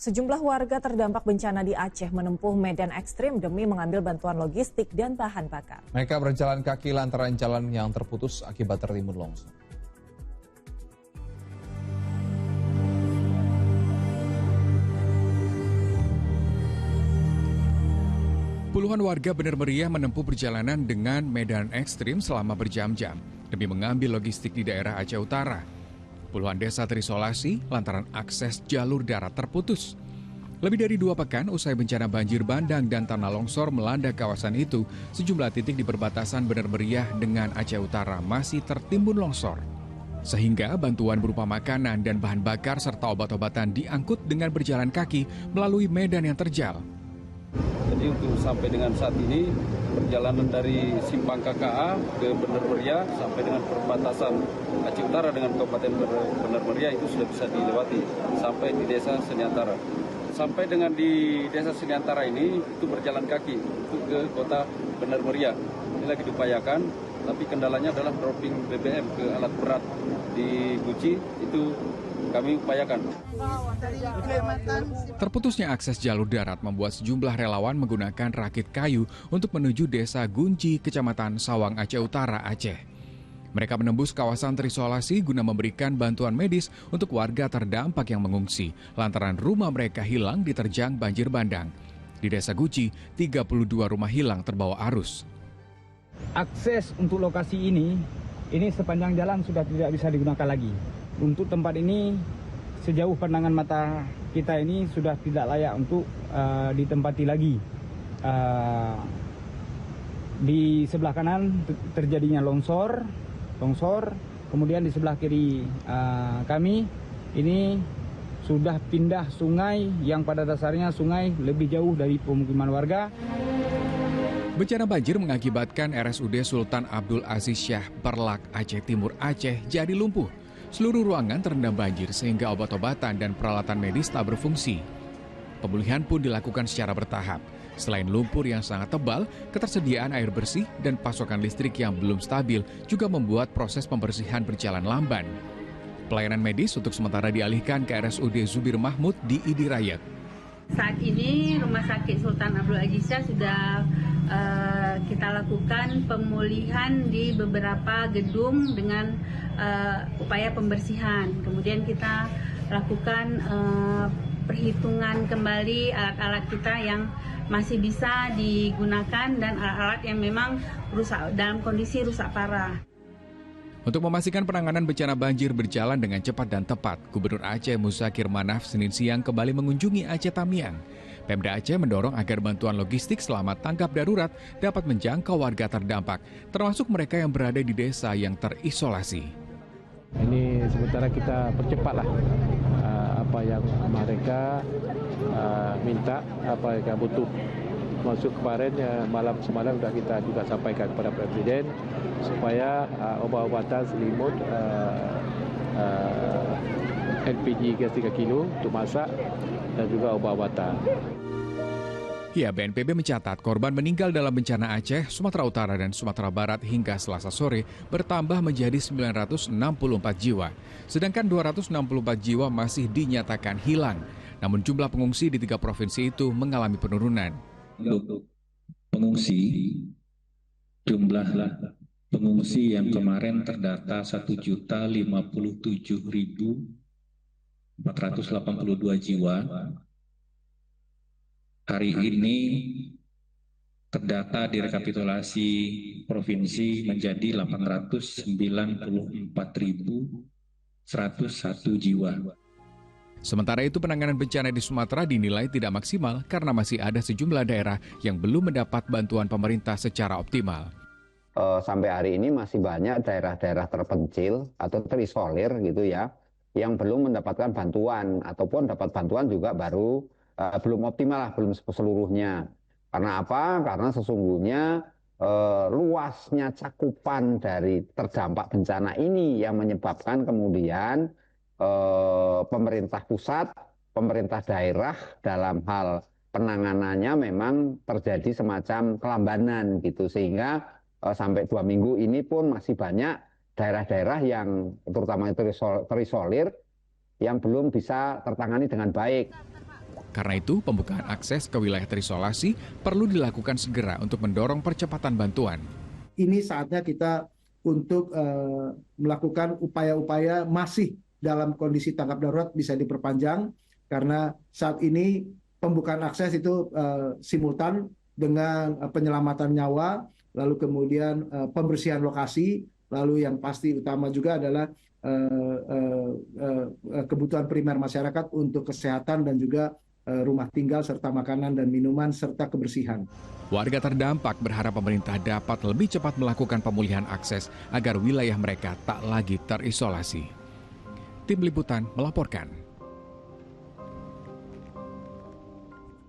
Sejumlah warga terdampak bencana di Aceh menempuh medan ekstrim demi mengambil bantuan logistik dan bahan bakar. Mereka berjalan kaki lantaran jalan yang terputus akibat tertimbun longsor. Puluhan warga benar meriah menempuh perjalanan dengan medan ekstrim selama berjam-jam demi mengambil logistik di daerah Aceh Utara. Puluhan desa terisolasi lantaran akses jalur darat terputus. Lebih dari 2 pekan usai bencana banjir bandang dan tanah longsor melanda kawasan itu, sejumlah titik di perbatasan benar meriah dengan Aceh Utara masih tertimbun longsor. Sehingga bantuan berupa makanan dan bahan bakar serta obat-obatan diangkut dengan berjalan kaki melalui medan yang terjal. Jadi untuk sampai dengan saat ini, perjalanan dari Simpang KKA ke Bener Meriah sampai dengan perbatasan Aceh Utara dengan Kabupaten Bener Meriah itu sudah bisa dilewati sampai di Desa Seniantara. Sampai dengan di Desa Seniantara ini itu berjalan kaki untuk ke kota Bener Meriah. Ini lagi diupayakan, tapi kendalanya adalah dropping BBM ke alat berat di Guci itu kami upayakan. Terputusnya akses jalur darat membuat sejumlah relawan menggunakan rakit kayu untuk menuju Desa Gunci, Kecamatan Sawang, Aceh Utara, Aceh. Mereka menembus kawasan terisolasi guna memberikan bantuan medis untuk warga terdampak yang mengungsi lantaran rumah mereka hilang diterjang banjir bandang. Di Desa Guci, 32 rumah hilang terbawa arus. Akses untuk lokasi ini sepanjang jalan sudah tidak bisa digunakan lagi. Untuk tempat ini, sejauh pandangan mata kita ini sudah tidak layak untuk ditempati lagi. Di sebelah kanan terjadinya longsor, kemudian di sebelah kiri kami ini sudah pindah sungai yang pada dasarnya sungai lebih jauh dari pemukiman warga. Bencana banjir mengakibatkan RSUD Sultan Abdul Aziz Shah Perlak Aceh Timur Aceh jadi lumpuh. Seluruh ruangan terendam banjir sehingga obat-obatan dan peralatan medis tak berfungsi. Pemulihan pun dilakukan secara bertahap. Selain lumpur yang sangat tebal, ketersediaan air bersih dan pasokan listrik yang belum stabil juga membuat proses pembersihan berjalan lamban. Pelayanan medis untuk sementara dialihkan ke RSUD Zubir Mahmud di Idirayat. Saat ini Rumah Sakit Sultan Abdul Aziz Shah sudah kita lakukan pemulihan di beberapa gedung dengan upaya pembersihan. Kemudian kita lakukan perhitungan kembali alat-alat kita yang masih bisa digunakan dan alat-alat yang memang rusak dalam kondisi rusak parah. Untuk memastikan penanganan bencana banjir berjalan dengan cepat dan tepat, Gubernur Aceh Muzakir Manaf Senin siang kembali mengunjungi Aceh Tamiang. Pemda Aceh mendorong agar bantuan logistik selama tanggap darurat dapat menjangkau warga terdampak, termasuk mereka yang berada di desa yang terisolasi. Ini sementara kita percepatlah apa yang mereka minta, apa yang butuh. Masuk kemarin semalam sudah kita juga sampaikan kepada Presiden supaya obat-obatan selimut LPG gas 3 kilo untuk masak dan juga obat-obatan. Ya, BNPB mencatat korban meninggal dalam bencana Aceh, Sumatera Utara, dan Sumatera Barat hingga Selasa sore bertambah menjadi 964 jiwa. Sedangkan 264 jiwa masih dinyatakan hilang. Namun jumlah pengungsi di 3 provinsi itu mengalami penurunan. Untuk pengungsi, jumlah pengungsi yang kemarin terdata 1.057.482 jiwa. Hari ini terdata di rekapitulasi provinsi menjadi 894.101 jiwa. Sementara itu penanganan bencana di Sumatera dinilai tidak maksimal karena masih ada sejumlah daerah yang belum mendapat bantuan pemerintah secara optimal. Sampai hari ini masih banyak daerah-daerah terpencil atau terisolir gitu ya, yang belum mendapatkan bantuan ataupun dapat bantuan juga baru belum optimal lah, belum seluruhnya. Karena apa? Karena sesungguhnya luasnya cakupan dari terdampak bencana ini yang menyebabkan kemudian pemerintah pusat, pemerintah daerah dalam hal penanganannya memang terjadi semacam kelambanan gitu, sehingga sampai 2 minggu ini pun masih banyak daerah-daerah yang terutama itu terisolir yang belum bisa tertangani dengan baik. Karena itu, pembukaan akses ke wilayah terisolasi perlu dilakukan segera untuk mendorong percepatan bantuan. Ini saatnya kita untuk melakukan upaya-upaya masih dalam kondisi tanggap darurat bisa diperpanjang, karena saat ini pembukaan akses itu simultan dengan penyelamatan nyawa, lalu kemudian pembersihan lokasi, lalu yang pasti utama juga adalah kebutuhan primer masyarakat untuk kesehatan dan juga rumah tinggal serta makanan dan minuman serta kebersihan. Warga terdampak berharap pemerintah dapat lebih cepat melakukan pemulihan akses agar wilayah mereka tak lagi terisolasi. Tim Liputan melaporkan.